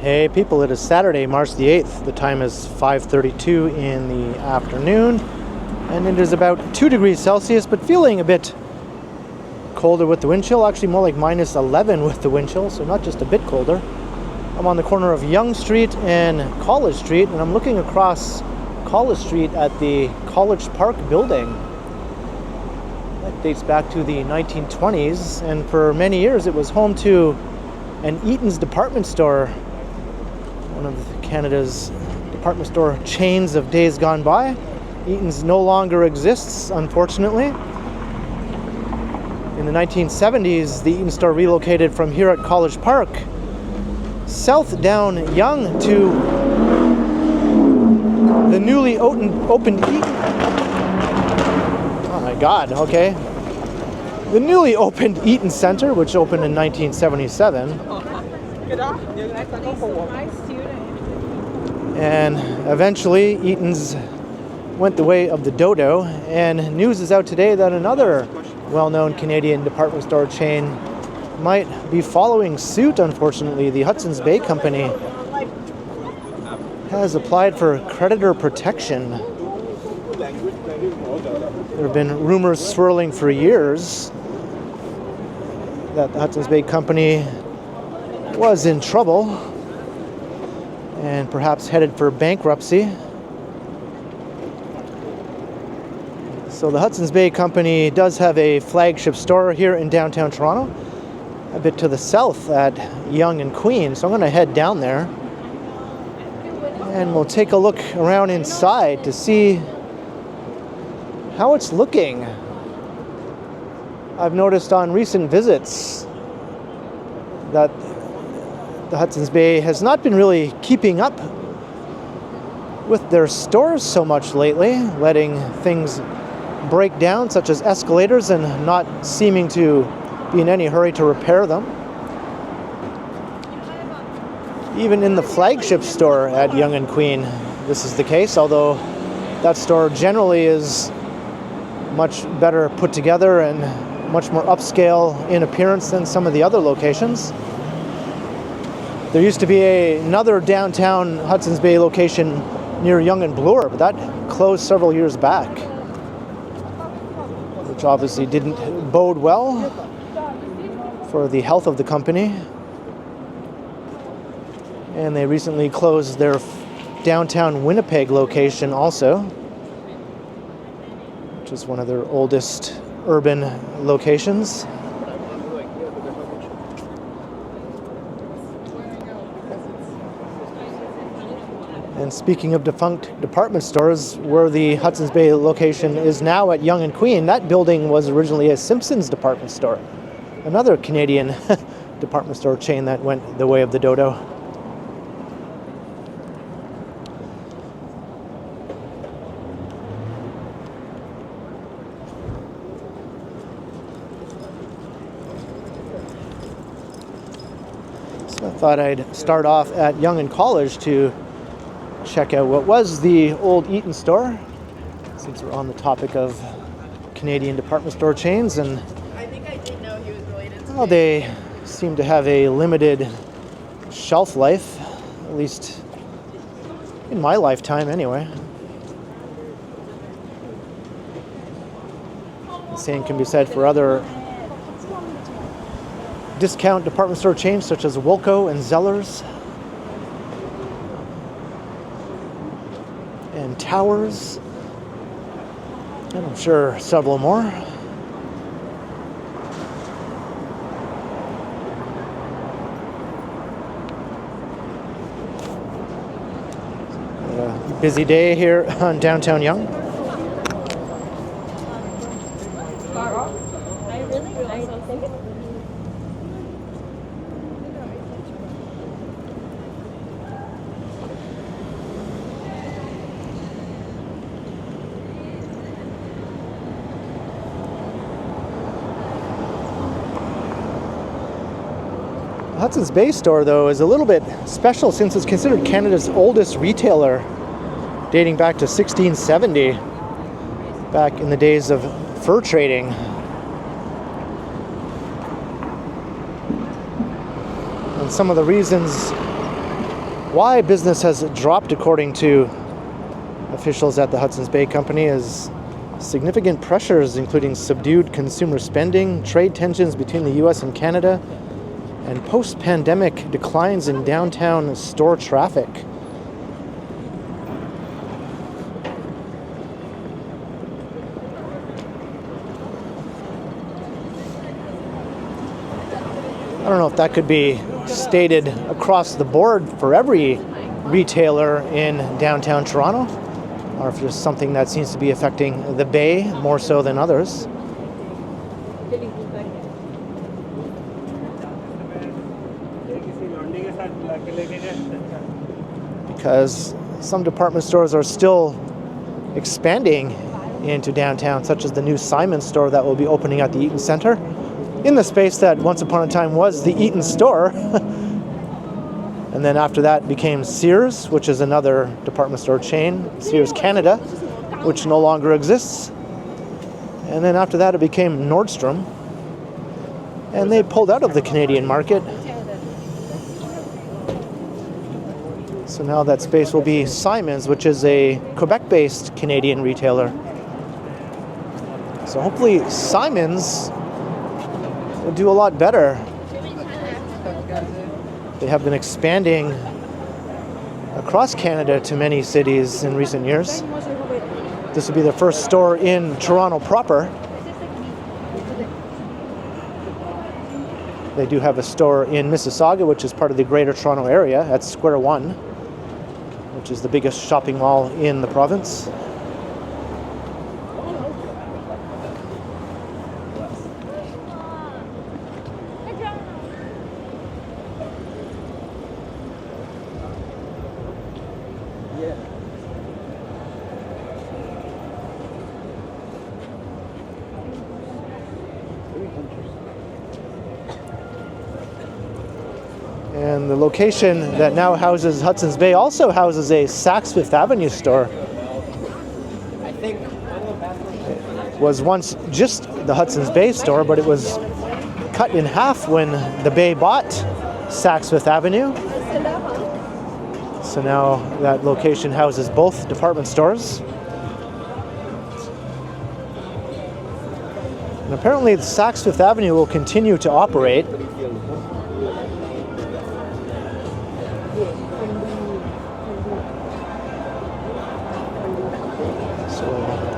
Hey people, it is Saturday, March the 8th. The time is 5:32 in the afternoon, and it is about 2 degrees Celsius, but feeling a bit colder with the wind chill. Actually more like minus 11 with the wind chill, so not just a bit colder. I'm on the corner of Yonge Street and College Street, and I'm looking across College Street at the College Park building. That dates back to the 1920s, and for many years it was home to an Eaton's department store, one of Canada's department store chains of days gone by. Eaton's no longer exists, unfortunately. In the 1970s, the Eaton store relocated from here at College Park south down Yonge to the newly opened Eaton. Oh my God, okay. The newly opened Eaton Center, which opened in 1977. And eventually, Eaton's went the way of the dodo, and news is out today that another well-known Canadian department store chain might be following suit, unfortunately. The Hudson's Bay Company has applied for creditor protection. There have been rumors swirling for years that the Hudson's Bay Company was in trouble and perhaps headed for bankruptcy. So the Hudson's Bay Company does have a flagship store here in downtown Toronto, a bit to the south at Yonge and Queen. So I'm going to head down there and we'll take a look around inside to see how it's looking. I've noticed on recent visits that the Hudson's Bay has not been really keeping up with their stores so much lately, letting things break down, such as escalators, and not seeming to be in any hurry to repair them. Even in the flagship store at Yonge and Queen, this is the case, although that store generally is much better put together and much more upscale in appearance than some of the other locations. There used to be another downtown Hudson's Bay location near Yonge and Bloor, but that closed several years back, which obviously didn't bode well for the health of the company. And they recently closed their downtown Winnipeg location also, which is one of their oldest urban locations. And speaking of defunct department stores, where the Hudson's Bay location is now at Yonge and Queen, that building was originally a Simpson's department store, another Canadian department store chain that went the way of the dodo. So I thought I'd start off at Yonge and College to check out what was the old Eaton store, since we're on the topic of Canadian department store chains. And I think I did know he was related to well, they seem to have a limited shelf life, at least in my lifetime anyway. The same can be said for other discount department store chains such as Wilco and Zellers and Towers, and I'm sure several more. A busy day here on downtown Yonge. Hudson's Bay store, though, is a little bit special since it's considered Canada's oldest retailer, dating back to 1670, back in the days of fur trading. And some of the reasons Why business has dropped, according to officials at the Hudson's Bay Company, is significant pressures, including subdued consumer spending, trade tensions between the US and Canada, and post-pandemic declines in downtown store traffic. I don't know if that could be stated across the board for every retailer in downtown Toronto, or if there's something that seems to be affecting the Bay more so than others. Because some department stores are still expanding into downtown, such as the new Simon store that will be opening at the Eaton Centre, in the space that once upon a time was the Eaton store. And then after that became Sears, which is another department store chain, Sears Canada, which no longer exists. And then after that it became Nordstrom. And they pulled out of the Canadian market. So now that space will be Simon's, which is a Quebec-based Canadian retailer. So hopefully Simon's will do a lot better. They have been expanding across Canada to many cities in recent years. This will be their first store in Toronto proper. They do have a store in Mississauga, which is part of the Greater Toronto Area at Square One, which is the biggest shopping mall in the province. And the location that now houses Hudson's Bay also houses a Saks Fifth Avenue store. It was once just the Hudson's Bay store, but it was cut in half when the Bay bought Saks Fifth Avenue. So now that location houses both department stores. And apparently the Saks Fifth Avenue will continue to operate.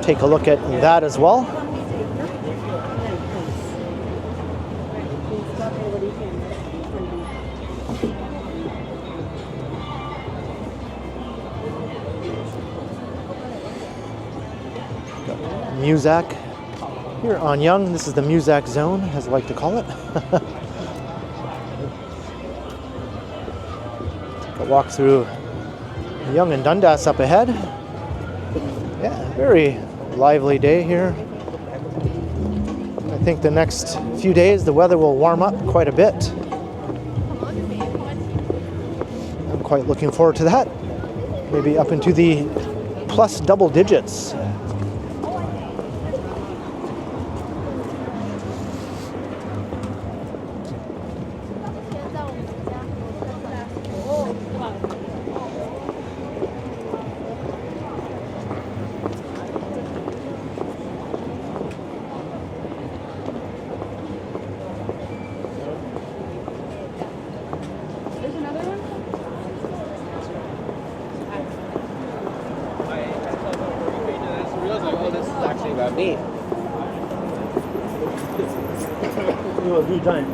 Take a look at that as well. Muzak here on Yonge. This is the Muzak zone, as I like to call it. Take a walk through Yonge and Dundas up ahead. Yeah, very lively day here. I think the next few days the weather will warm up quite a bit. I'm quite looking forward to that. Maybe up into the plus double digits. About me. You will do time.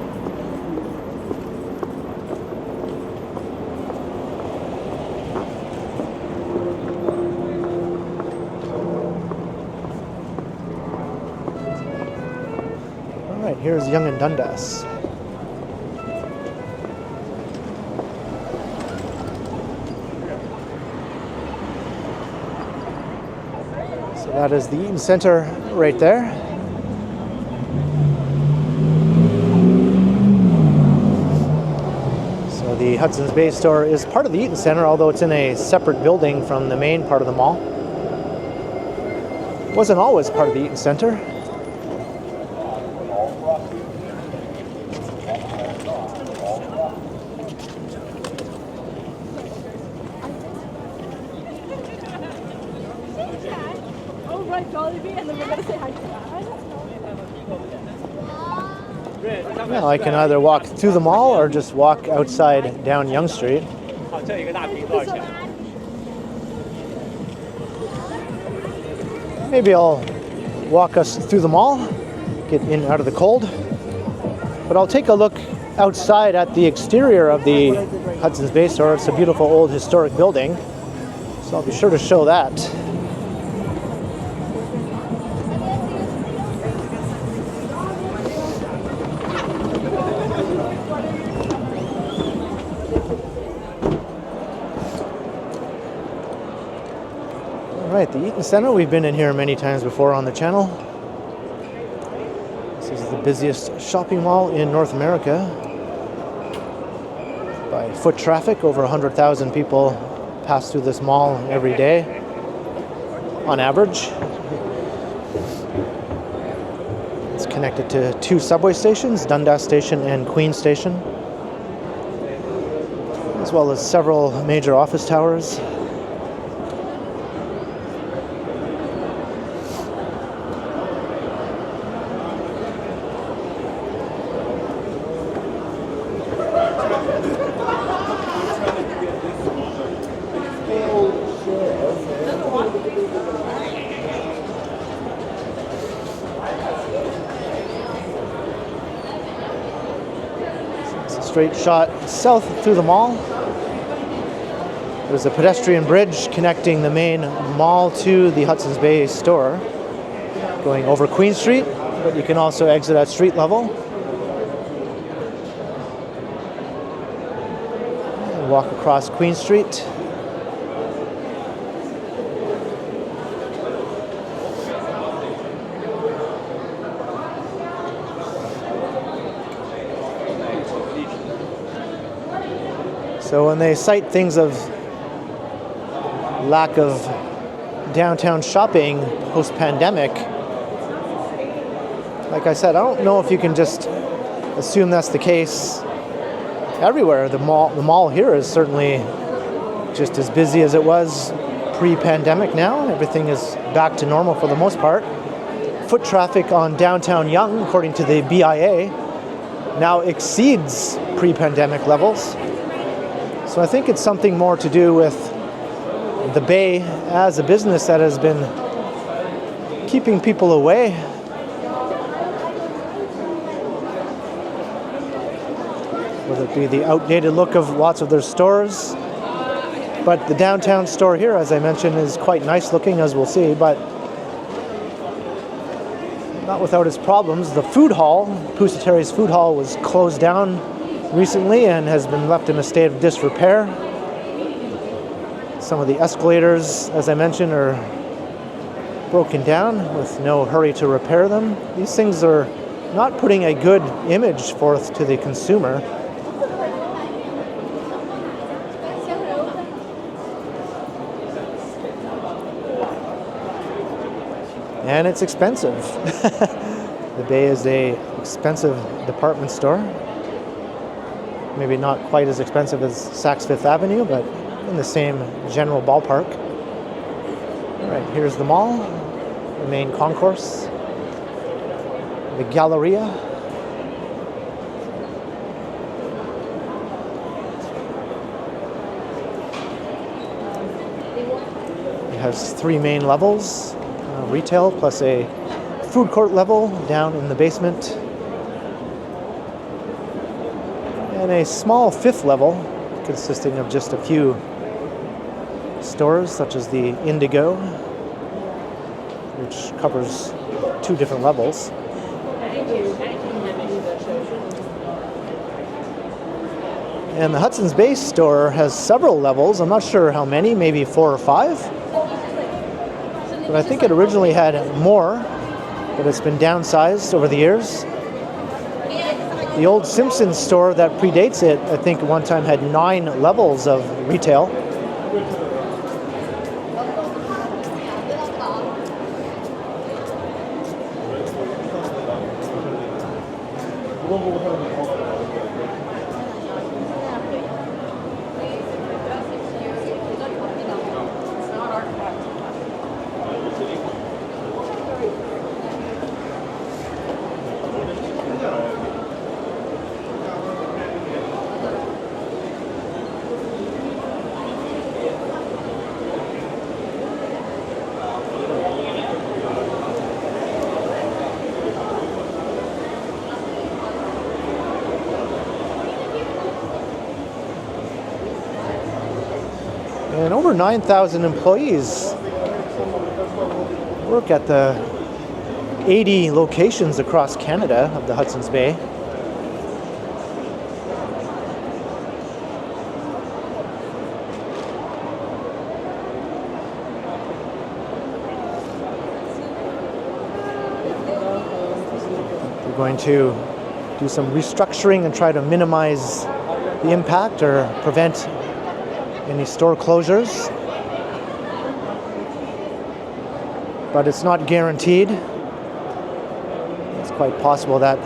All right, here's Yonge and Dundas. That is the Eaton Centre right there. So the Hudson's Bay store is part of the Eaton Centre, although it's in a separate building from the main part of the mall. It wasn't always part of the Eaton Centre. by Jollibee and then we're gonna say hi to Dad. Now I can either walk through the mall or just walk outside down Yonge Street. Maybe I'll walk us through the mall, get in out of the cold. But I'll take a look outside at the exterior of the Hudson's Bay store. It's a beautiful old historic building, so I'll be sure to show that. All right, the Eaton Center, we've been in here many times before on the channel. This is the busiest shopping mall in North America. By foot traffic, over 100,000 people pass through this mall every day, on average. It's connected to 2 subway stations, Dundas Station and Queen Station, as well as several major office towers. Straight shot south through the mall. There's a pedestrian bridge connecting the main mall to the Hudson's Bay store, going over Queen Street, but you can also exit at street level. And walk across Queen Street. So when they cite things of lack of downtown shopping post-pandemic, like I said, I don't know if you can just assume that's the case everywhere. The mall here is certainly just as busy as it was pre-pandemic now. Everything is back to normal for the most part. Foot traffic on downtown Yonge, according to the BIA, now exceeds pre-pandemic levels. So I think it's something more to do with the Bay as a business that has been keeping people away. Whether it be the outdated look of lots of their stores. But the downtown store here, as I mentioned, is quite nice looking, as we'll see, but not without its problems. The food hall, Pusatari's food hall, was closed down recently and has been left in a state of disrepair. Some of the escalators, as I mentioned, are broken down with no hurry to repair them. These things are not putting a good image forth to the consumer. And it's expensive. The Bay is an expensive department store. Maybe not quite as expensive as Saks Fifth Avenue, but in the same general ballpark. All right, here's the mall, the main concourse, the Galleria. It has 3 main levels, retail plus a food court level down in the basement, and a small 5th level consisting of just a few stores such as the Indigo, which covers 2 different levels. And the Hudson's Bay store has several levels. I'm not sure how many, maybe 4 or 5. But I think it originally had more, but it's been downsized over the years. The old Simpsons store that predates it, I think one time had 9 levels of retail. over 9,000 employees work at the 80 locations across Canada of the Hudson's Bay. We're going to do some restructuring and try to minimize the impact or prevent any store closures. But it's not guaranteed. It's quite possible that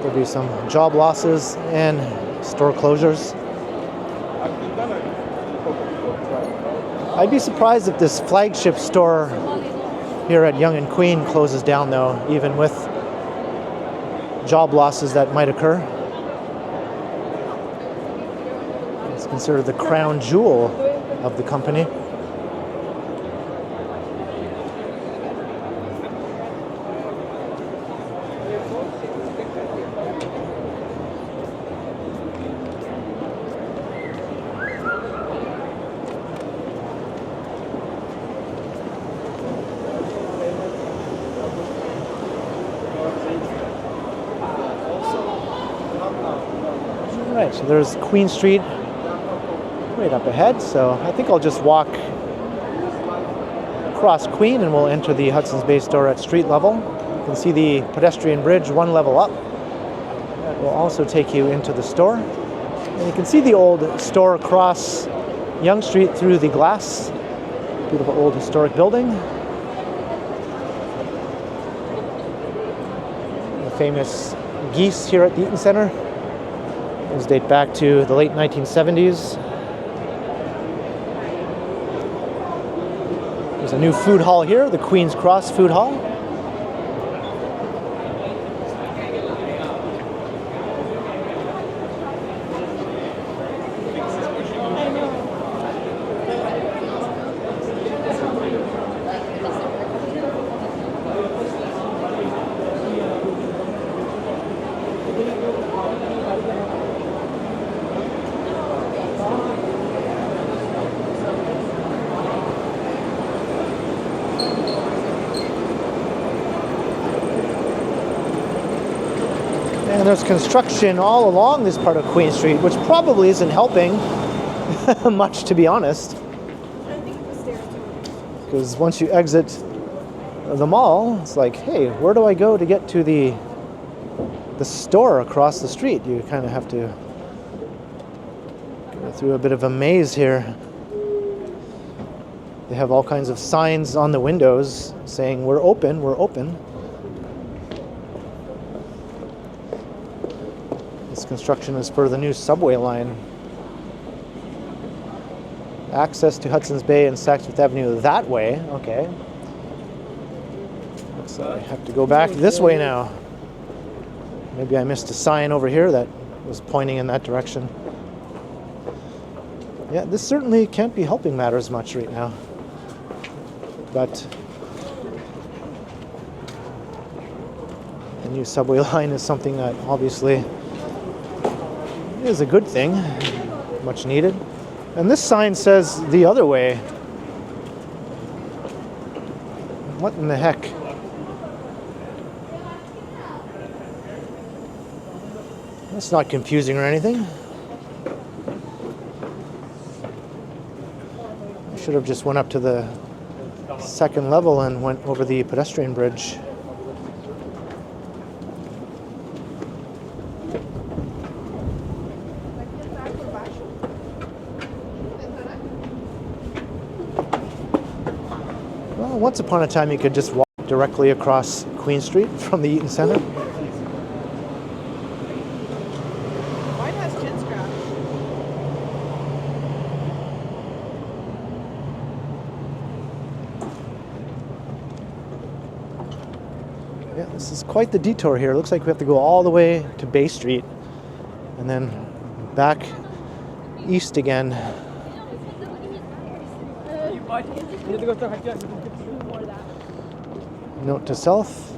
there'll be some job losses and store closures. I'd be surprised if this Flagship store here at Yonge and Queen closes down though, even with job losses that might occur. It's considered the crown jewel of the company. Right, so there's Queen Street right up ahead, so I think I'll just walk across Queen and we'll enter the Hudson's Bay store at street level. You can see the pedestrian bridge one level up. That will also take you into the store. And you can see the old store across Yonge Street through the glass. Beautiful old historic building. The famous geese here at the Eaton Centre. Those date back to the late 1970s. There's a new food hall here, the Queen's Cross Food Hall. And there's construction all along this part of Queen Street, which probably isn't helping much, to be honest. Because once you exit the mall, it's like, hey, where do I go to get to the store across the street? You kind of have to go through a bit of a maze here. They have all kinds of signs on the windows saying, we're open, we're open. This construction is for the new subway line. Access to Hudson's Bay and Saks Fifth Avenue that way. Okay. Looks like I have to go back this way now. Maybe I missed a sign over here that was pointing in that direction. Yeah, this certainly can't be helping matters much right now. But the new subway line is something that obviously is a good thing, much needed. And this sign says the other way. What in the heck? That's not confusing or anything. I should have just went up to the second level and went over the pedestrian bridge. Well, once upon a time you could just walk directly across Queen Street from the Eaton Centre. Mine has chin strap. Yeah, this is quite the detour here. It looks like we have to go all the way to Bay Street and then back east again. Note to self,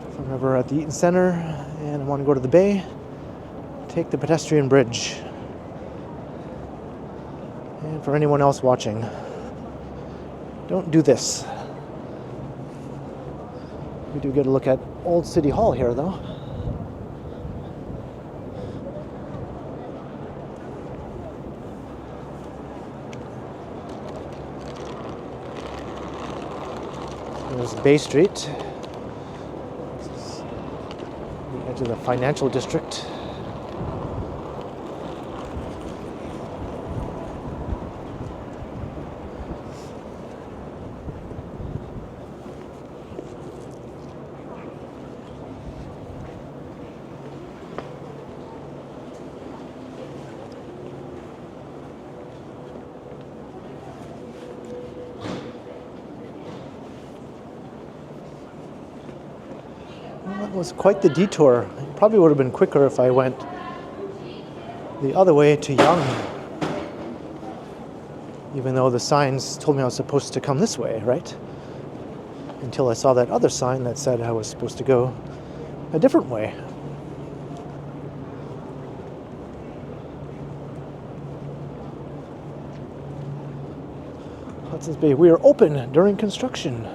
if I'm ever at the Eaton Centre and I want to go to the Bay, take the pedestrian bridge. And for anyone else watching, don't do this. We do get a look at Old City Hall here, though. There's Bay Street. This is the edge of the financial district. That was quite the detour. It probably would have been quicker if I went the other way to Yonge. Even though the signs told me I was supposed to come this way, right? Until I saw that other sign that said I was supposed to go a different way. Hudson's Bay, we are open during construction.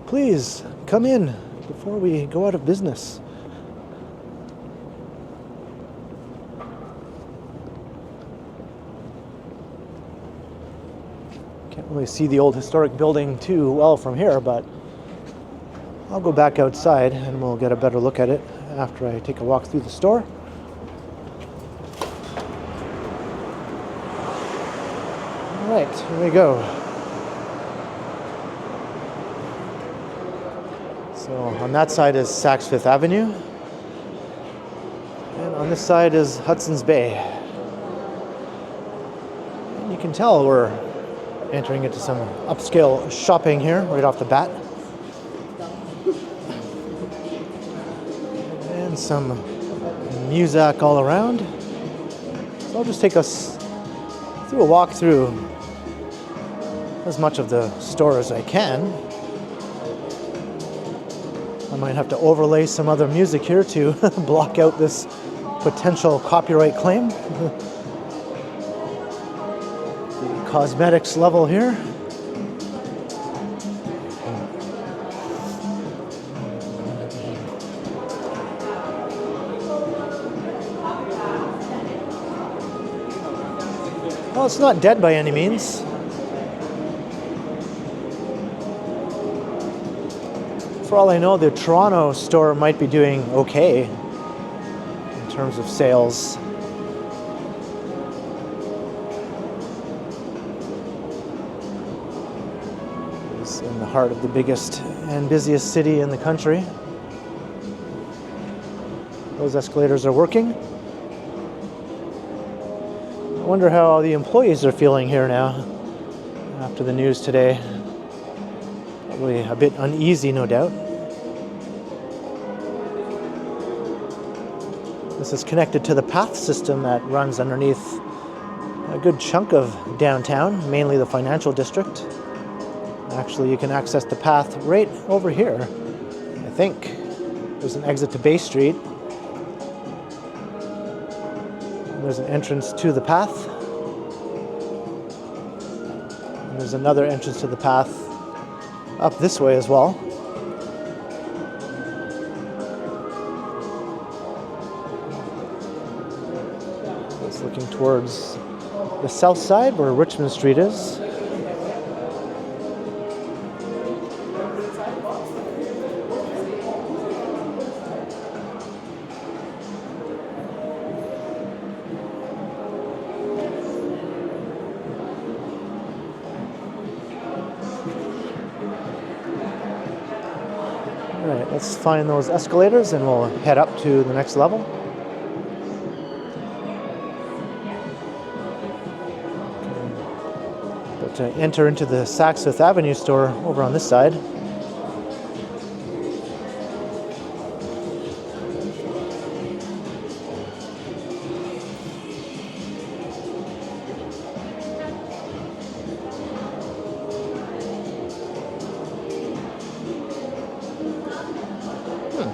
Please come in before we go out of business. Can't really see the old historic building too well from here, but I'll go back outside and we'll get a better look at it after I take a walk through the store. All right, here we go. So on that side is Saks Fifth Avenue, and on this side is Hudson's Bay. And you can tell we're entering into some upscale shopping here right off the bat. And some music all around. So I'll just take us through a walk through as much of the store as I can. I might have to overlay some other music here to block out this potential copyright claim. The cosmetics level here. Well, it's not dead by any means. For all I know, the Toronto store might be doing okay in terms of sales. It's in the heart of the biggest and busiest city in the country. Those escalators are working. I wonder how the employees are feeling here now after the news today. Probably a bit uneasy, no doubt. This is connected to the path system that runs underneath a good chunk of downtown, mainly the financial district. Actually, you can access the path right over here, I think. There's an exit to Bay Street. And there's an entrance to the path. And there's another entrance to the path up this way as well. It's looking towards the south side where Richmond Street is. Alright, let's find those escalators and we'll head up to the next level. But to enter into the Saks Fifth Avenue store over on this side.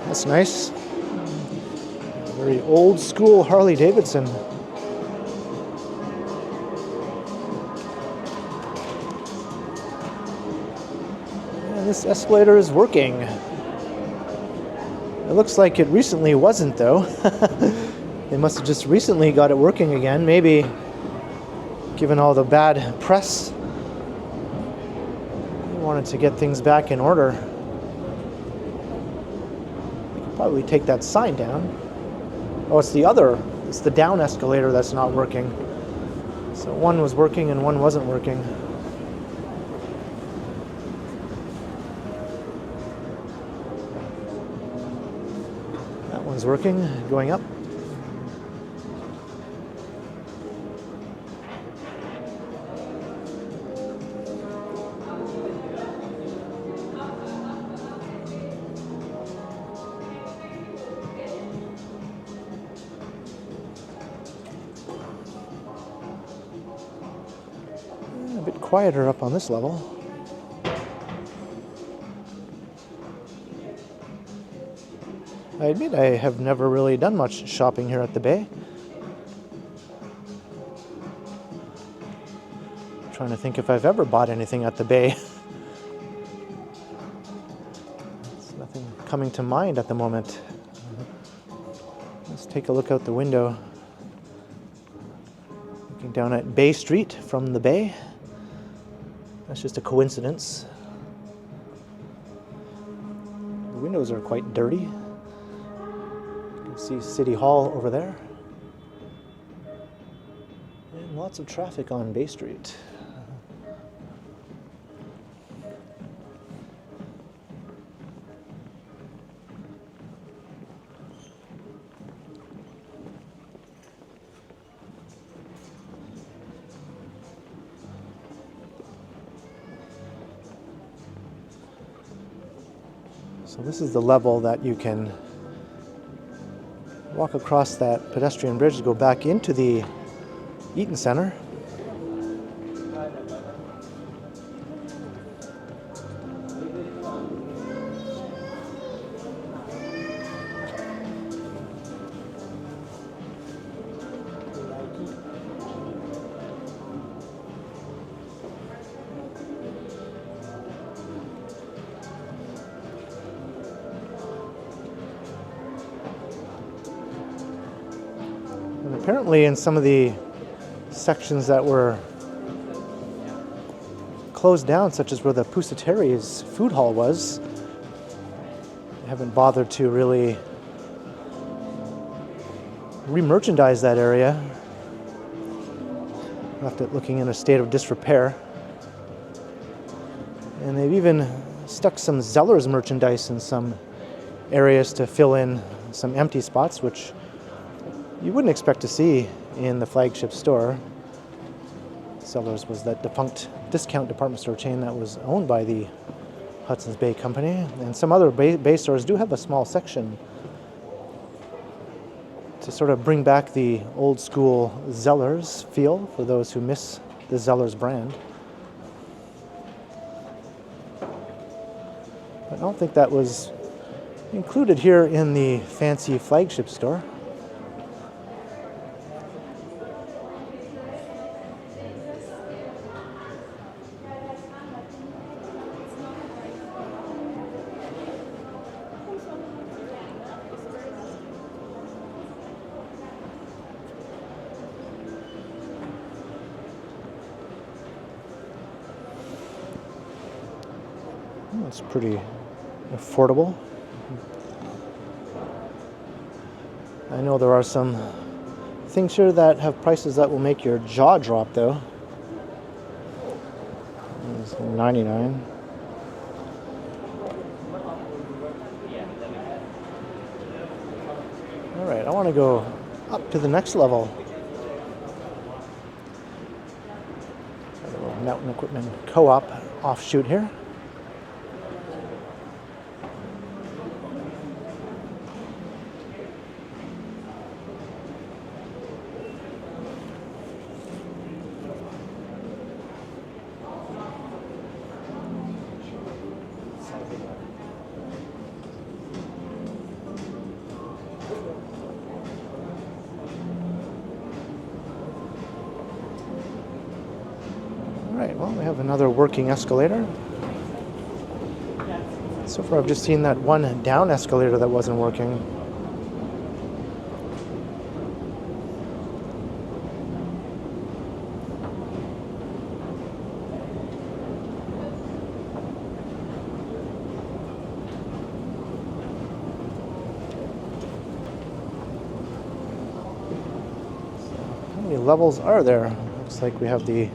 That's nice. Very old school Harley Davidson. This escalator is working. It looks like it recently wasn't, though. They must have just recently got it working again. Maybe, given all the bad press, they wanted to get things back in order. They could probably take that sign down. Oh, it's the down escalator that's not working. So one was working and one wasn't working. That one's working, going up. A bit quieter up on this level. I admit I have never really done much shopping here at the Bay. I'm trying to think if I've ever bought anything at the Bay. There's nothing coming to mind at the moment. Let's take a look out the window. Looking down at Bay Street from the Bay. That's just a coincidence. The windows are quite dirty. You can see City Hall over there. And lots of traffic on Bay Street. So this is the level that you can walk across that pedestrian bridge to go back into the Eaton Center. And apparently in some of the sections that were closed down, such as where the Pusateri's food hall was, they haven't bothered to really re-merchandise that area. Left it looking in a state of disrepair. And they've even stuck some Zeller's merchandise in some areas to fill in some empty spots, which you wouldn't expect to see in the Flagship store. Zeller's was that defunct discount department store chain that was owned by the Hudson's Bay Company. And some other Bay stores do have a small section to sort of bring back the old school Zeller's feel for those who miss the Zeller's brand. But I don't think that was included here in the fancy Flagship store. It's pretty affordable. I know there are some things here that have prices that will make your jaw drop, though. It's $99. All right, I want to go up to the next level. A little Mountain Equipment Co-op offshoot here. Right, well, we have another working escalator. So far I've just seen that one down escalator that wasn't working. How many levels are there? Looks like we have the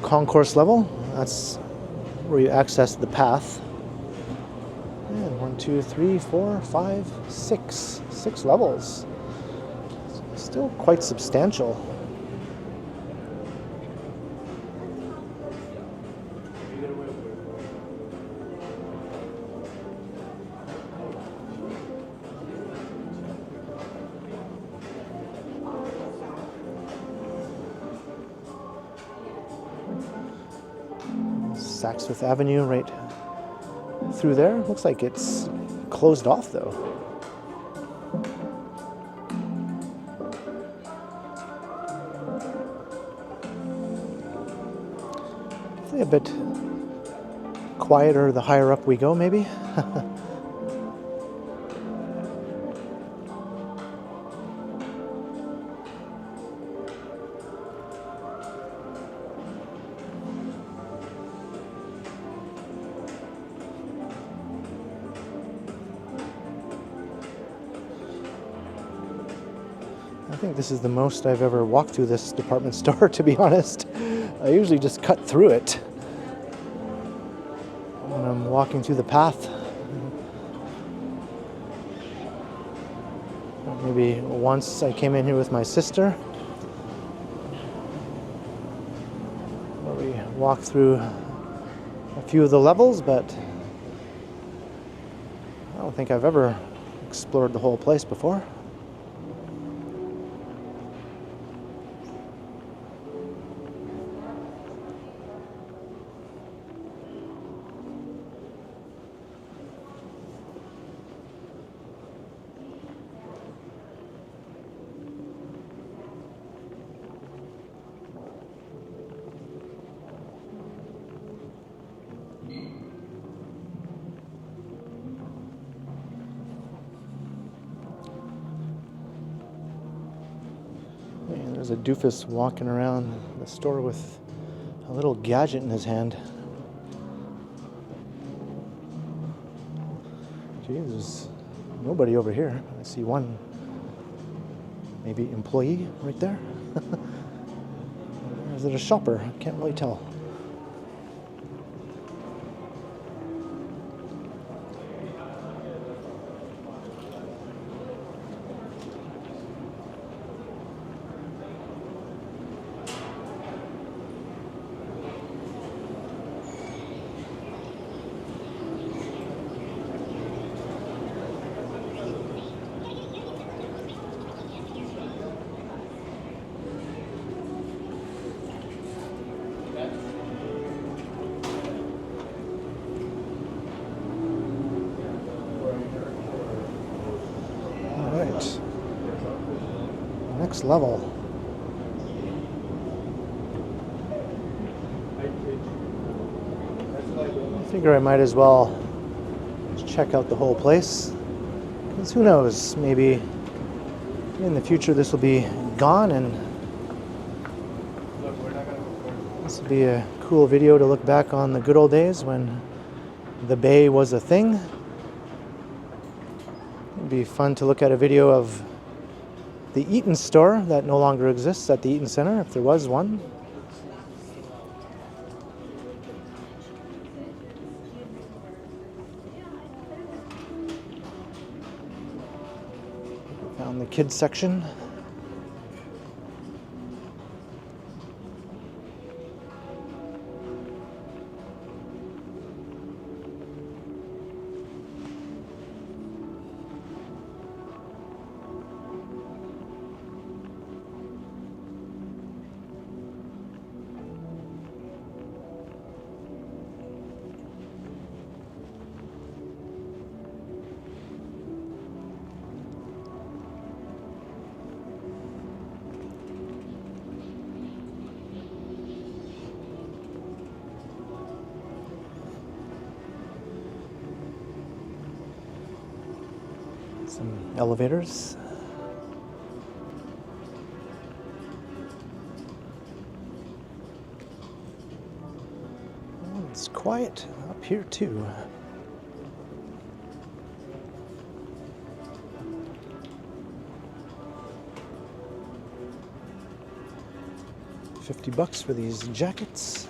concourse level. That's where you access the path. And 1, 2, 3, 4, 5, 6. 6 levels. Still quite substantial. Saxfifth Avenue right through there. Looks like it's closed off though. Definitely a bit quieter the higher up we go, maybe. I think this is the most I've ever walked through this department store, to be honest. I usually just cut through it when I'm walking through the path. Maybe once I came in here with my sister, where we walked through a few of the levels, but I don't think I've ever explored the whole place before. There's a doofus walking around the store with a little gadget in his hand. Gee, there's nobody over here. I see one, maybe employee right there. Or is it a shopper? I can't really tell. Next level. I figure I might as well check out the whole place, because who knows, maybe in the future this will be gone and this will be a cool video to look back on the good old days when the Bay was a thing. It'd be fun to look at a video of the Eaton store that no longer exists at the Eaton Center, if there was one. Found the kids section. Some elevators. Oh, it's quiet up here too. $50 for these jackets.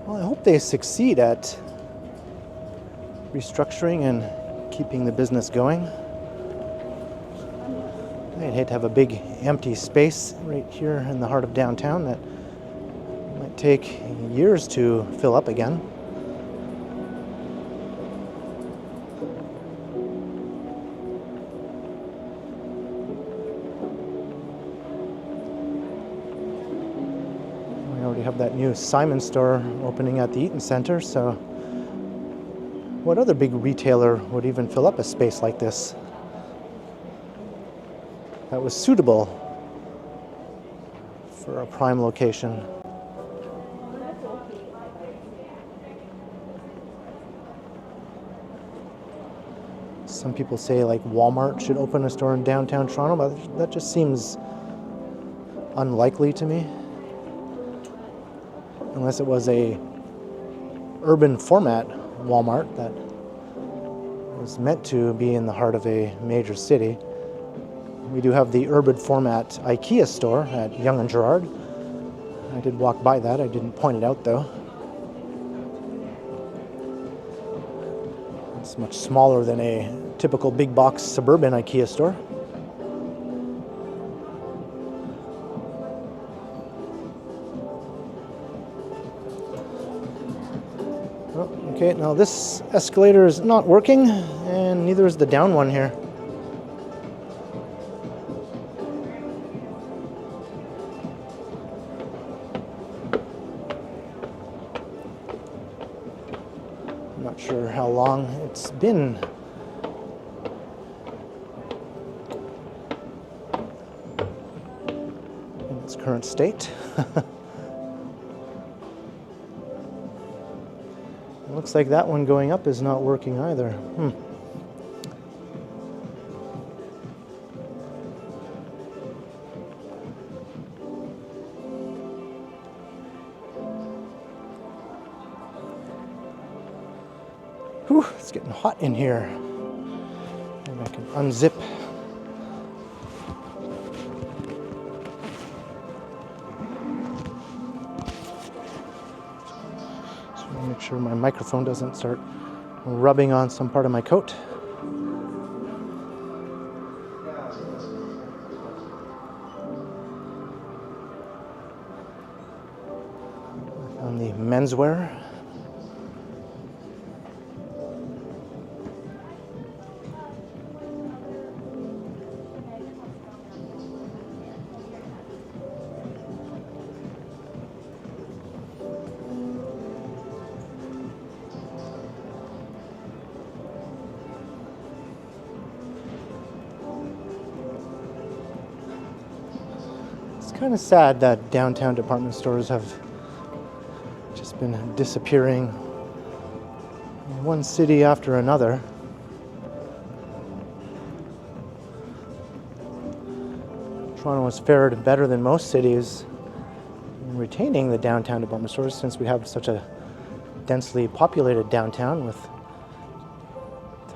Well, I hope they succeed at restructuring and keeping the business going. I'd hate to have a big empty space right here in the heart of downtown that might take years to fill up again. We already have that new Simon store opening at the Eaton Center, so what other big retailer would even fill up a space like this that was suitable for a prime location? Some people say like Walmart should open a store in downtown Toronto, but that just seems unlikely to me. Unless it was a urban format Walmart that was meant to be in the heart of a major city. We do have the urban format IKEA store at Yonge and Gerrard. I did walk by that. I didn't point it out though. It's much smaller than a typical big box suburban IKEA store. Okay, now this escalator is not working, and neither is the down one here. I'm not sure how long it's been in its current state. It looks like that one going up is not working either. Whew, it's getting hot in here. Maybe I can unzip. Make sure my microphone doesn't start rubbing on some part of my coat. On the menswear. It's kind of sad that downtown department stores have just been disappearing in one city after another. Toronto has fared better than most cities in retaining the downtown department stores since we have such a densely populated downtown with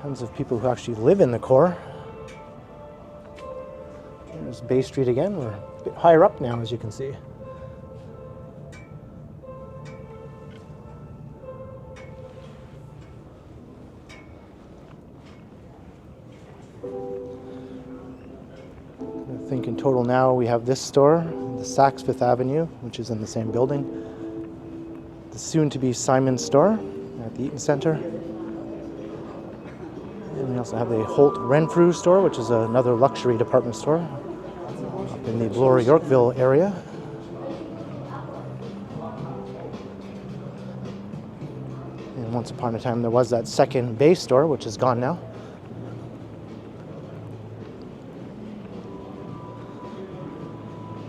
tons of people who actually live in the core. There's Bay Street again. We're a bit higher up now, as you can see. I think in total now we have this store, the Saks Fifth Avenue, which is in the same building. The soon-to-be Simon store at the Eaton Center. And we also have the Holt Renfrew store, which is another luxury department store up in the Bloor Yorkville area. And once upon a time there was that second Bay store, which is gone now.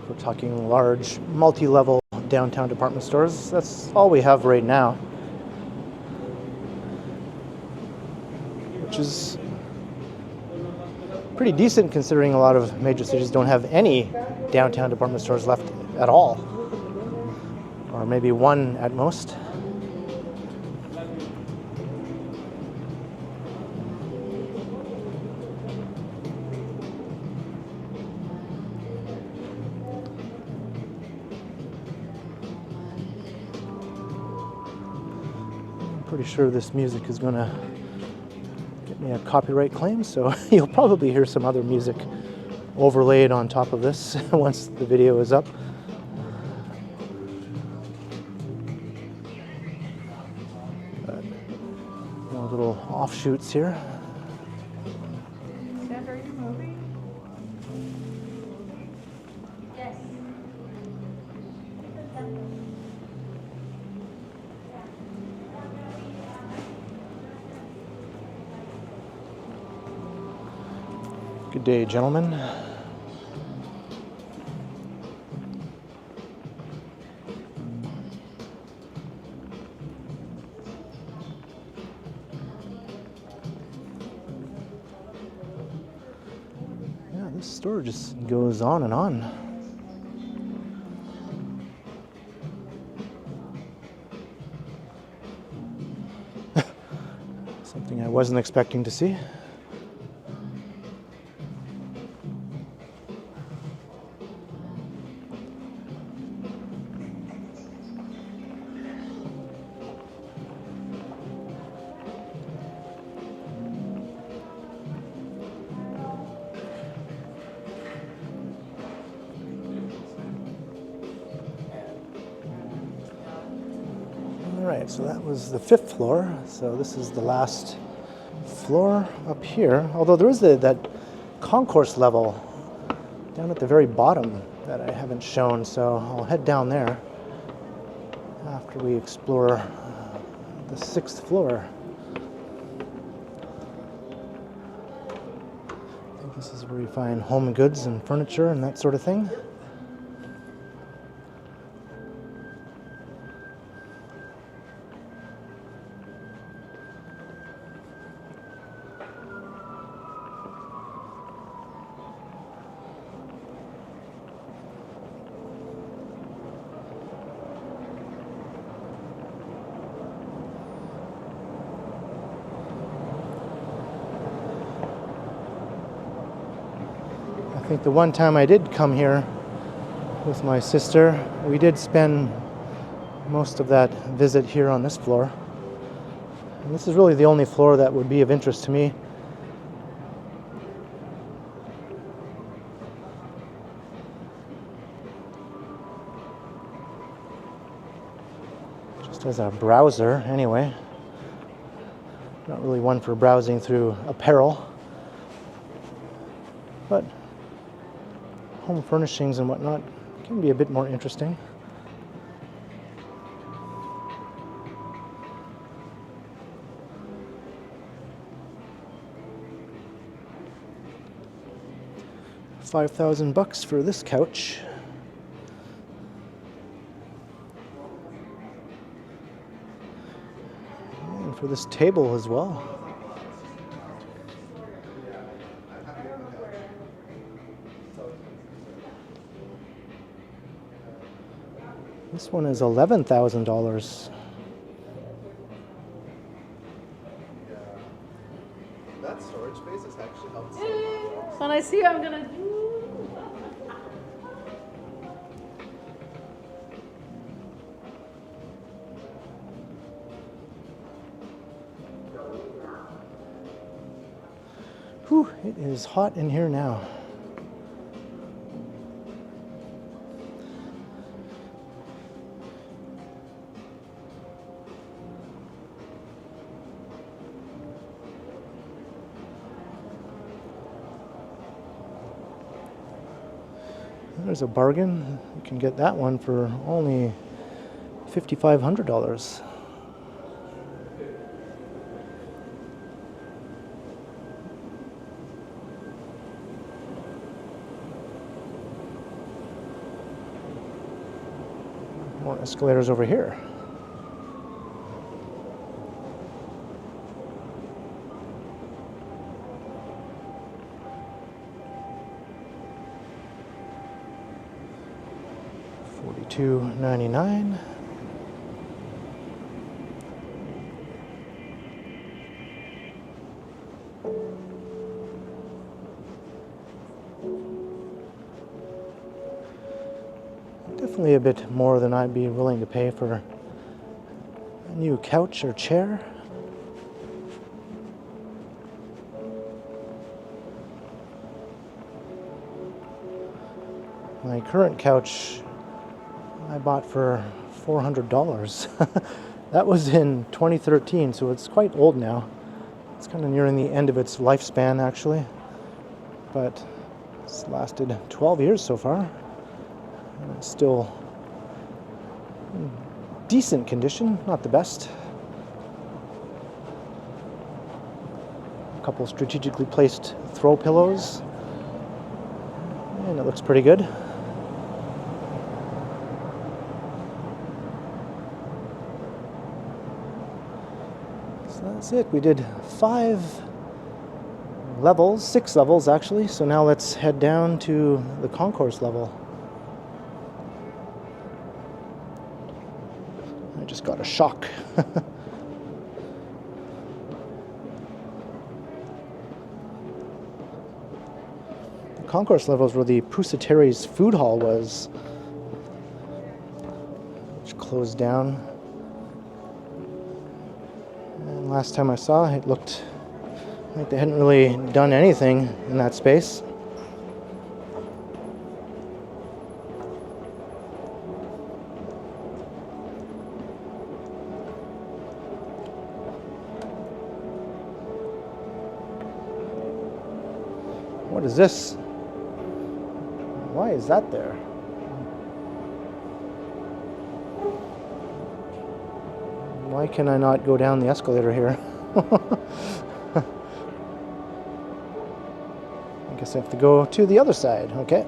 We're talking large, multi-level downtown department stores. That's all we have right now, which is pretty decent considering a lot of major cities don't have any downtown department stores left at all, or maybe one at most. Pretty sure this music is gonna get me a copyright claim, so you'll probably hear some other music overlaid on top of this once the video is up. But, little offshoots here. Dad, are you moving? Yes. Good day, gentlemen. Yeah, this store just goes on and on. Something I wasn't expecting to see. Alright, so that was the 5th floor. So this is the last floor up here. Although there is that concourse level down at the very bottom that I haven't shown. So I'll head down there after we explore the 6th floor. I think this is where you find home goods and furniture and that sort of thing. I think the one time I did come here with my sister, we did spend most of that visit here on this floor. And this is really the only floor that would be of interest to me. Just as a browser, anyway. Not really one for browsing through apparel. But home furnishings and whatnot can be a bit more interesting. $5,000 for this couch. And for this table as well. This one is $11,000. That storage space has actually helped so much. When I see you, I'm gonna. Whew, it is hot in here now. There's a bargain. You can get that one for only $5,500. More escalators over here. $42.99. Definitely a bit more than I'd be willing to pay for a new couch or chair. My current couch I bought for $400. That was in 2013, so it's quite old now. It's kind of nearing the end of its lifespan, actually. But it's lasted 12 years so far. And it's still in decent condition, not the best. A couple strategically placed throw pillows. And it looks pretty good. That's it. We did 6 levels actually. So now let's head down to the concourse level. I just got a shock. The concourse level is where the Pusatteri's food hall was, which closed down. Last time I saw, it looked like they hadn't really done anything in that space. What is this? Why is that there? Why can I not go down the escalator here? I guess I have to go to the other side, okay?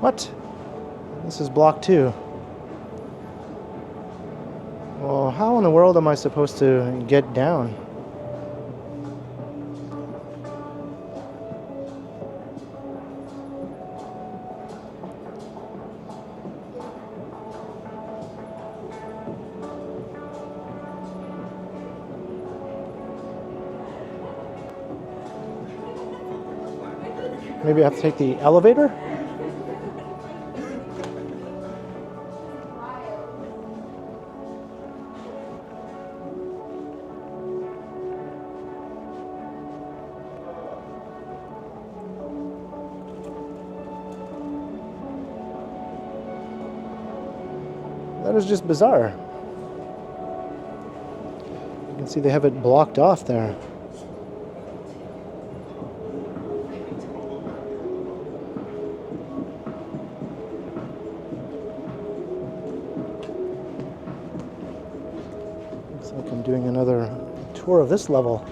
What? This is block 2. Well, how in the world am I supposed to get down? Maybe I have to take the elevator? That is just bizarre. You can see they have it blocked off there. Looks like I'm doing another tour of this level.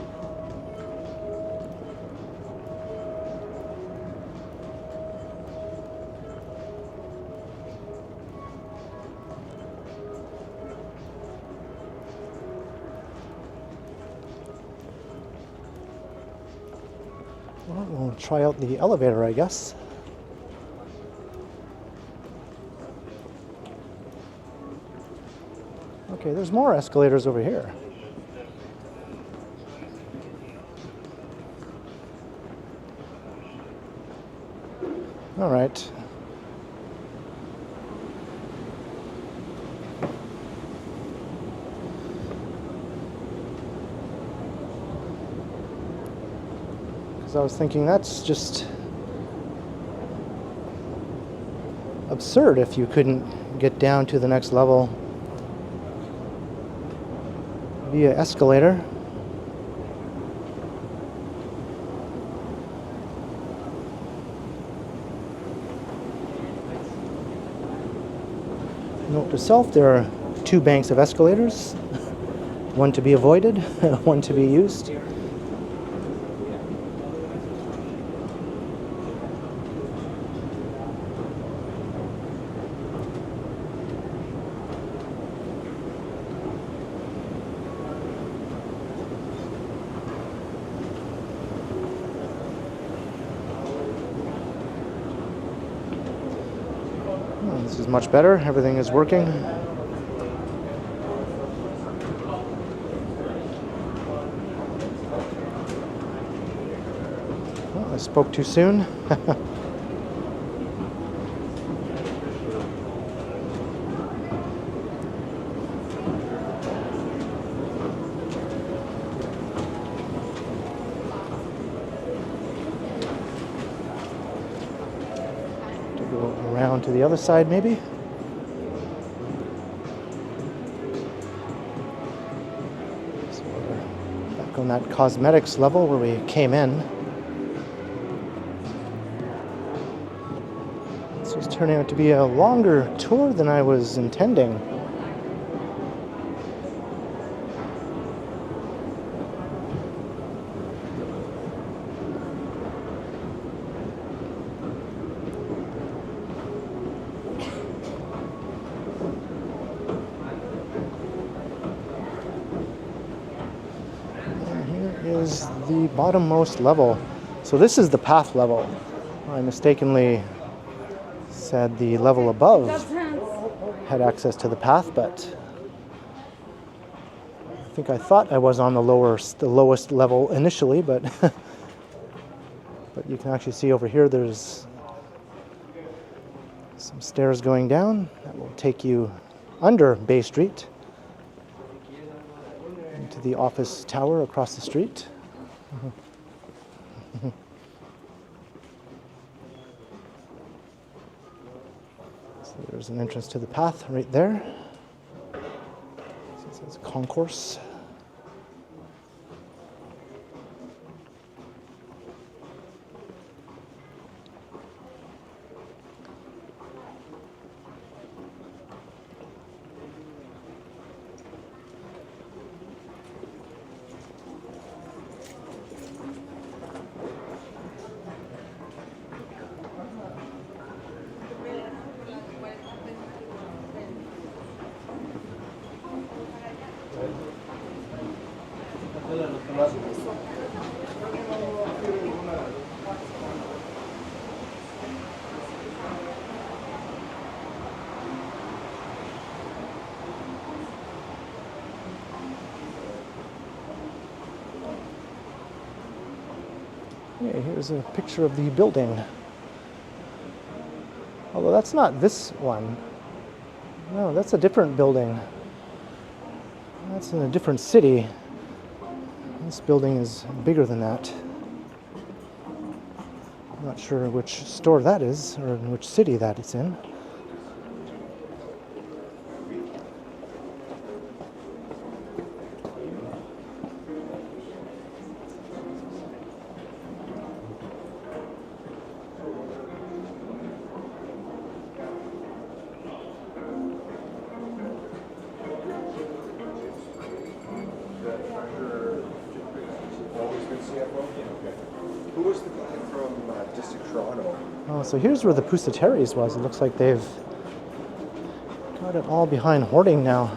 Well, we'll try out the elevator, I guess. Okay, there's more escalators over here. All right. I was thinking that's just absurd if you couldn't get down to the next level via escalator. Note to self, there are 2 banks of escalators, one to be avoided, one to be used. This is much better. Everything is working. Well, I spoke too soon. Around to the other side, maybe. So we're back on that cosmetics level where we came in. This is turning out to be a longer tour than I was intending. Is the bottommost level. So this is the path level. I mistakenly said the level above had access to the path, but I think I thought I was on the lowest level initially, but but you can actually see over here there's some stairs going down that will take you under Bay Street to the office tower across the street. So there's an entrance to the path right there. So it says concourse. Okay, here's a picture of the building. Although that's not this one. No, that's a different building. That's in a different city. This building is bigger than that. I'm not sure which store that is or in which city that it's in. Who was the guy from District Toronto? Oh, so here's where the Pusateri's was. It looks like they've got it all behind hoarding now.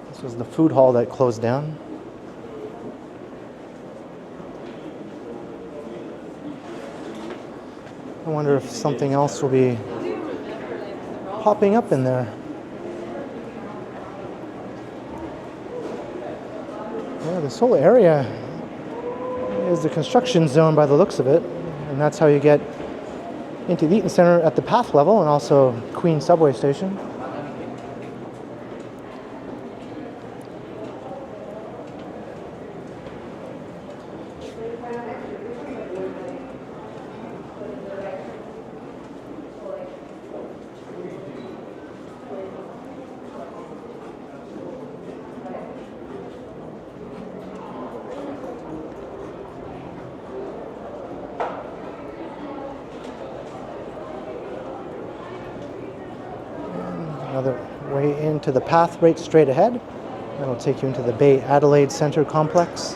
This was the food hall that closed down. I wonder if something else will be popping up in there. Yeah, this whole area is the construction zone by the looks of it, and that's how you get into the Eaton Center at the path level and also Queen subway station. another way into the path right straight ahead. That'll take you into the Bay Adelaide Centre complex.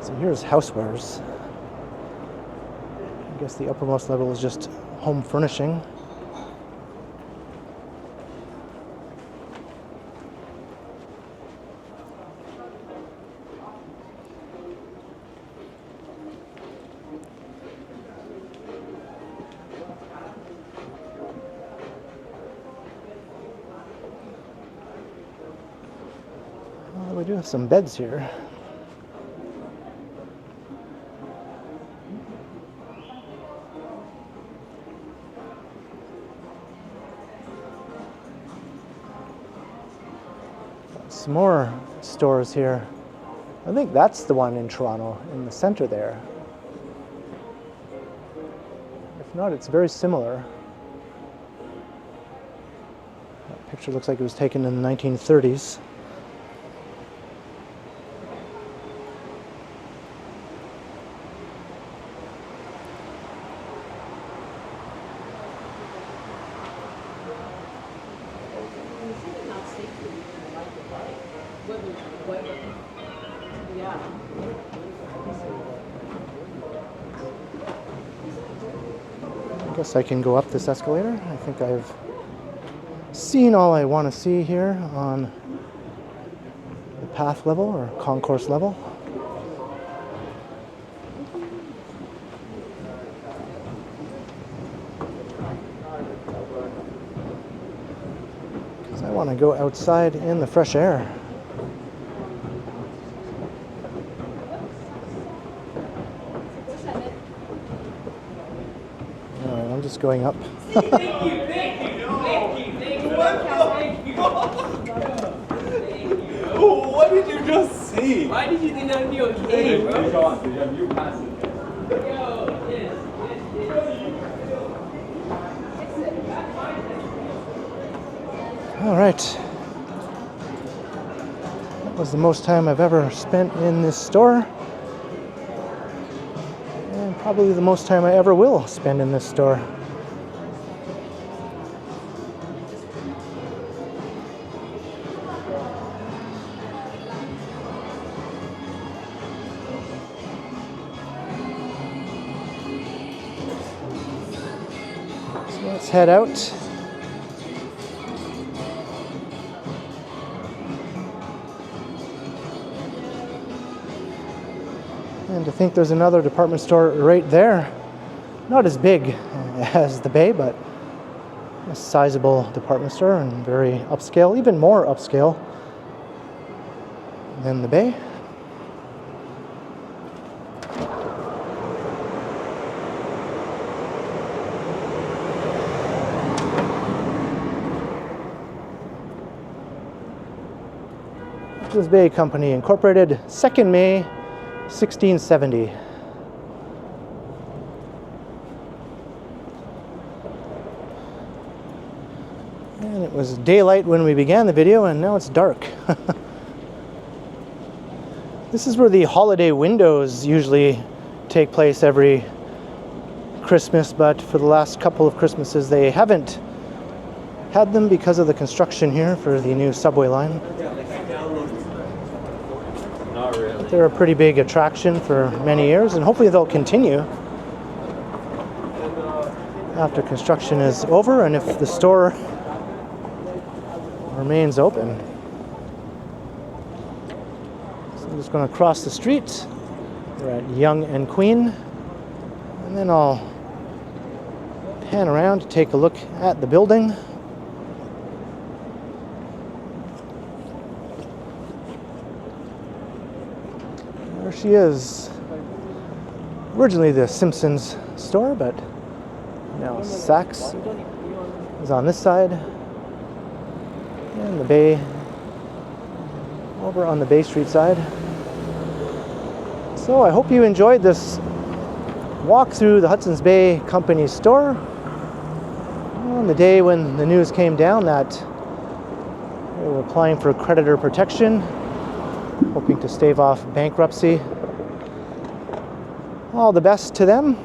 So here's housewares. I guess the uppermost level is just home furnishing. Well, we do have some beds here. Some more stores here. I think that's the one in Toronto, in the center there. If not, it's very similar. That picture looks like it was taken in the 1930s. I guess I can go up this escalator. I think I've seen all I want to see here on the path level or concourse level. Because I want to go outside in the fresh air. I'm just going up. Thank you. What did you just see? Why did you think that would be okay, bro? You passed it. All right. That was the most time I've ever spent in this store. And probably the most time I ever will spend in this store. So let's head out. And to think there's another department store right there. Not as big as the Bay, but a sizable department store and very upscale, even more upscale than the Bay. Hudson's Bay Company Incorporated, 2nd May, 1670. And it was daylight when we began the video, and now it's dark. This is where the holiday windows usually take place every Christmas, but for the last couple of Christmases they haven't had them because of the construction here for the new subway line. Not really. They're a pretty big attraction for many years, and hopefully they'll continue after construction is over and if the store remains open. So I'm just going to cross the street. We're at Yonge and Queen, and then I'll pan around to take a look at the building. There she is. Originally the Simpsons store, but now Saks is on this side. And the Bay over on the Bay Street side. So I hope you enjoyed this walk through the Hudson's Bay Company store. On the day when the news came down that they were applying for creditor protection, hoping to stave off bankruptcy. All the best to them.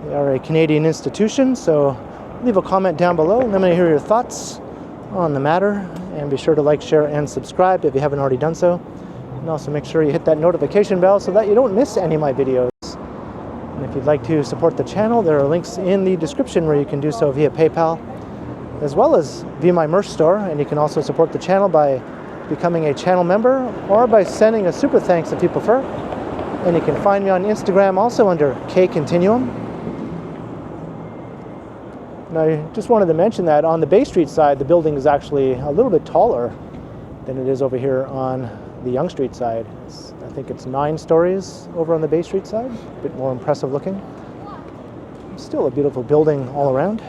They are a Canadian institution, so leave a comment down below. Let me hear your thoughts on the matter, and be sure to like, share, and subscribe if you haven't already done so. And also make sure you hit that notification bell so that you don't miss any of my videos. And if you'd like to support the channel, there are links in the description where you can do so via PayPal, as well as via my merch store. And you can also support the channel by becoming a channel member or by sending a super thanks if you prefer. And you can find me on Instagram also under KContinuum. And I just wanted to mention that on the Bay Street side, the building is actually a little bit taller than it is over here on the Yonge Street side. I think it's 9 stories over on the Bay Street side, a bit more impressive looking. Still a beautiful building all around.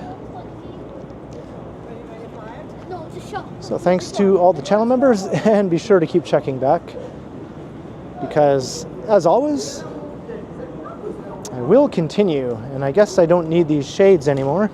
No, it's a shop. So thanks to all the channel members, and be sure to keep checking back, because as always, I will continue, and I guess I don't need these shades anymore.